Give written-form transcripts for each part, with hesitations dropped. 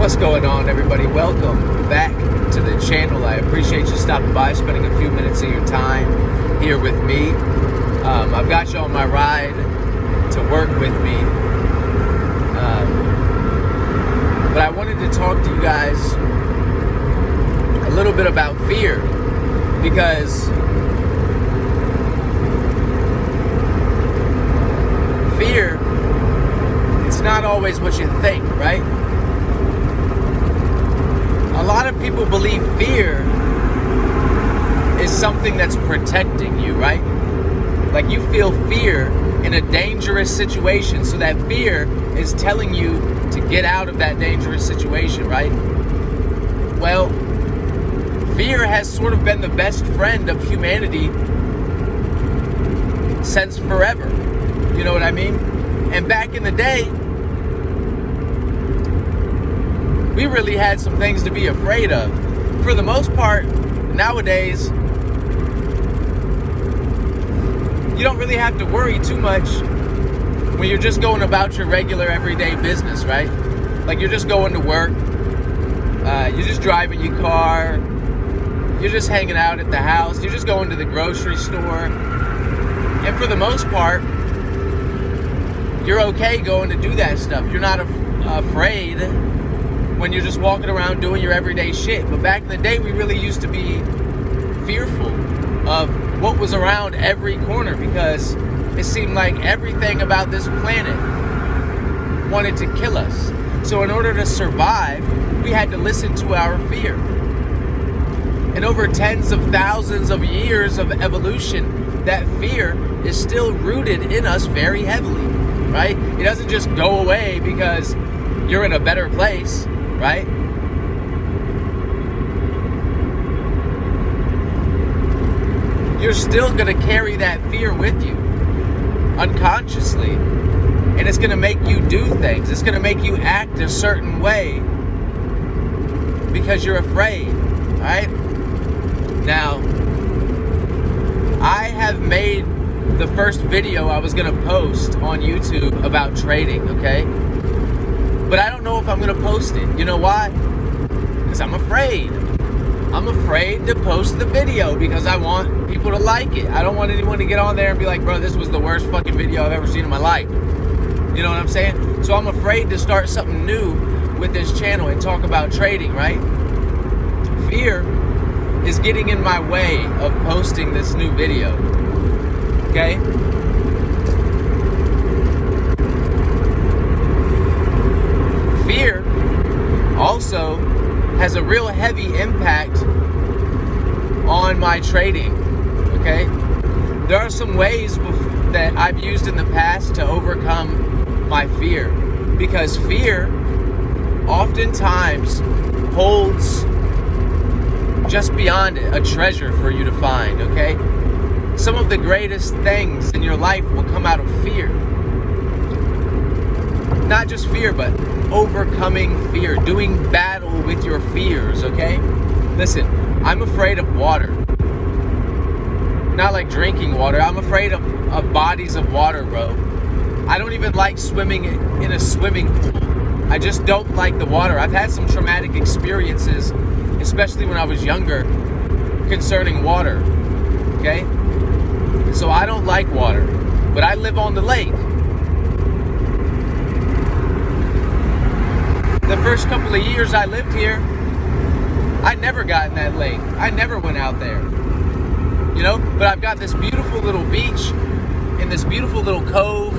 What's going on, everybody? Welcome back to the channel. I appreciate you stopping by, spending a few minutes of your time here with me. I've got you on my ride to work with me. But I wanted to talk to you guys a little bit about fear, because fear, it's not always what you think, right? A lot of people believe fear is something that's protecting you, right? Like you feel fear in a dangerous situation, so that fear is telling you to get out of that dangerous situation, right? Well, fear has sort of been the best friend of humanity since forever. You know what I mean? And back in the day, we really had some things to be afraid of. For the most part, nowadays, you don't really have to worry too much when you're just going about your regular everyday business, right? Like you're just going to work, you're just driving your car, you're just hanging out at the house, you're just going to the grocery store. And for the most part, you're okay going to do that stuff. You're not afraid when you're just walking around doing your everyday shit. But back in the day, we really used to be fearful of what was around every corner, because it seemed like everything about this planet wanted to kill us. So in order to survive, we had to listen to our fear. And over tens of thousands of years of evolution, that fear is still rooted in us very heavily, right? It doesn't just go away because you're in a better place, right? You're still going to carry that fear with you unconsciously, and it's going to make you do things. It's going to make you act a certain way because you're afraid, right? Now, I have made the first video I was going to post on YouTube about trading, okay? But I don't know if I'm going to post it. You know why? Because I'm afraid. I'm afraid to post the video because I want people to like it. I don't want anyone to get on there and be like, bro, this was the worst fucking video I've ever seen in my life. You know what I'm saying? So I'm afraid to start something new with this channel and talk about trading, right? Fear is getting in my way of posting this new video. Okay? Fear also has a real heavy impact on my trading, okay? There are some ways that I've used in the past to overcome my fear, because fear oftentimes holds just beyond it a treasure for you to find, okay? Some of the greatest things in your life will come out of fear. Not just fear, but overcoming fear, doing battle with your fears, okay? Listen, I'm afraid of water. Not like drinking water. I'm afraid of bodies of water, bro. I don't even like swimming in a swimming pool. I just don't like the water. I've had some traumatic experiences, especially when I was younger, concerning water, okay? So I don't like water, but I live on the lake. The first couple of years I lived here, I never got in that lake. I never went out there, you know? But I've got this beautiful little beach in this beautiful little cove.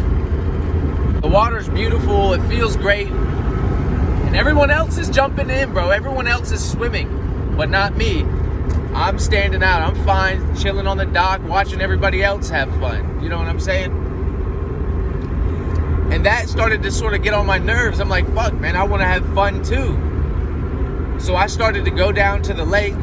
The water's beautiful. It feels great. And everyone else is jumping in, bro. Everyone else is swimming, but not me. I'm standing out. I'm fine, chilling on the dock, watching everybody else have fun. You know what I'm saying? And that started to sort of get on my nerves. I'm like, fuck, man, I want to have fun too. So I started to go down to the lake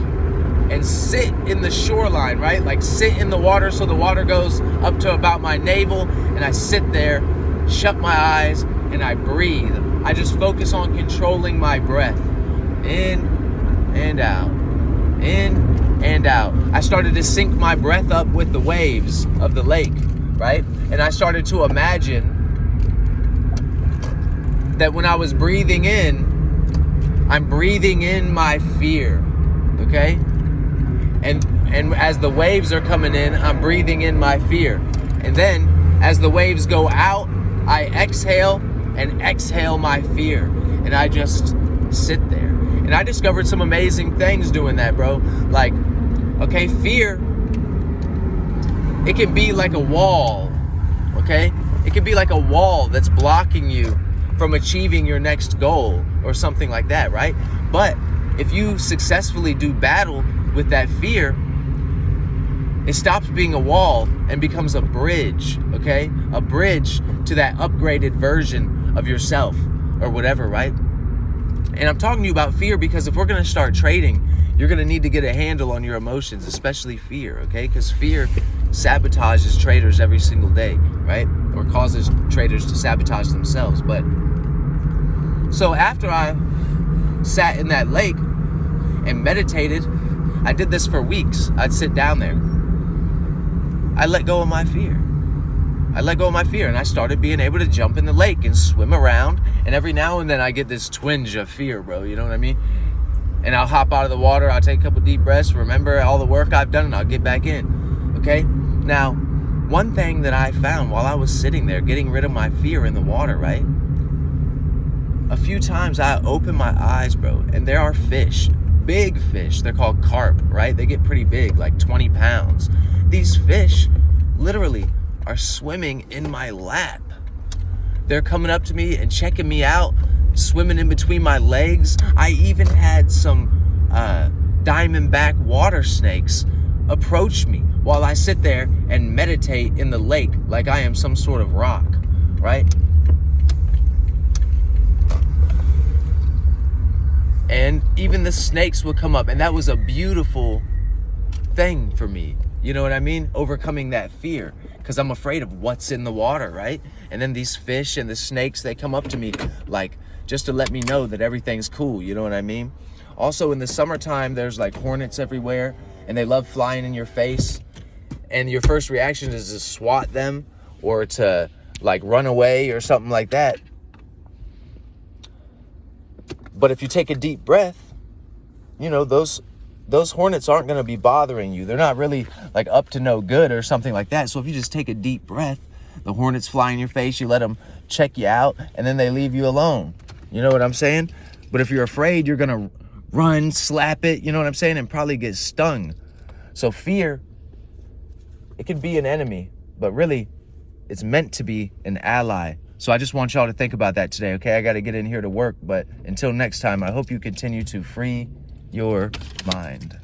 and sit in the shoreline, right? Like sit in the water so the water goes up to about my navel. And I sit there, shut my eyes, and I breathe. I just focus on controlling my breath. In and out. In and out. I started to sync my breath up with the waves of the lake, right? And I started to imagine that when I was breathing in, I'm breathing in my fear, okay? And as the waves are coming in, I'm breathing in my fear. And then as the waves go out, I exhale and exhale my fear. And I just sit there. And I discovered some amazing things doing that, bro. Like, okay, fear, it can be like a wall, okay? It can be like a wall that's blocking you from achieving your next goal or something like that, right? But if you successfully do battle with that fear, it stops being a wall and becomes a bridge, okay? A bridge to that upgraded version of yourself or whatever, right? And I'm talking to you about fear because if we're going to start trading, you're going to need to get a handle on your emotions, especially fear, okay? Because fear sabotages traders every single day, right? Or causes traders to sabotage themselves. But so after I sat in that lake and meditated, I did this for weeks. I'd sit down there. I let go of my fear. And I started being able to jump in the lake and swim around. And every now and then I get this twinge of fear, bro. You know what I mean? And I'll hop out of the water. I'll take a couple deep breaths, remember all the work I've done, and I'll get back in. Okay? Now, one thing that I found while I was sitting there getting rid of my fear in the water, right? A few times I open my eyes, bro, and there are fish, big fish. They're called carp, right? They get pretty big, like 20 pounds. These fish literally are swimming in my lap. They're coming up to me and checking me out, swimming in between my legs. I even had some diamondback water snakes approach me while I sit there and meditate in the lake like I am some sort of rock, right? And even the snakes would come up, and that was a beautiful thing for me. You know what I mean? Overcoming that fear, because I'm afraid of what's in the water, right? And then these fish and the snakes, they come up to me like just to let me know that everything's cool. You know what I mean? Also in the summertime, there's like hornets everywhere, and they love flying in your face. And your first reaction is to swat them or to like run away or something like that. But if you take a deep breath, you know, those hornets aren't going to be bothering you. They're not really like up to no good or something like that. So if you just take a deep breath, the hornets fly in your face, you let them check you out, and then they leave you alone. You know what I'm saying? But if you're afraid, you're going to run, slap it, you know what I'm saying, and probably get stung. So fear, it can be an enemy, but really it's meant to be an ally. So I just want y'all to think about that today, okay? I got to get in here to work, but until next time, I hope you continue to free your mind.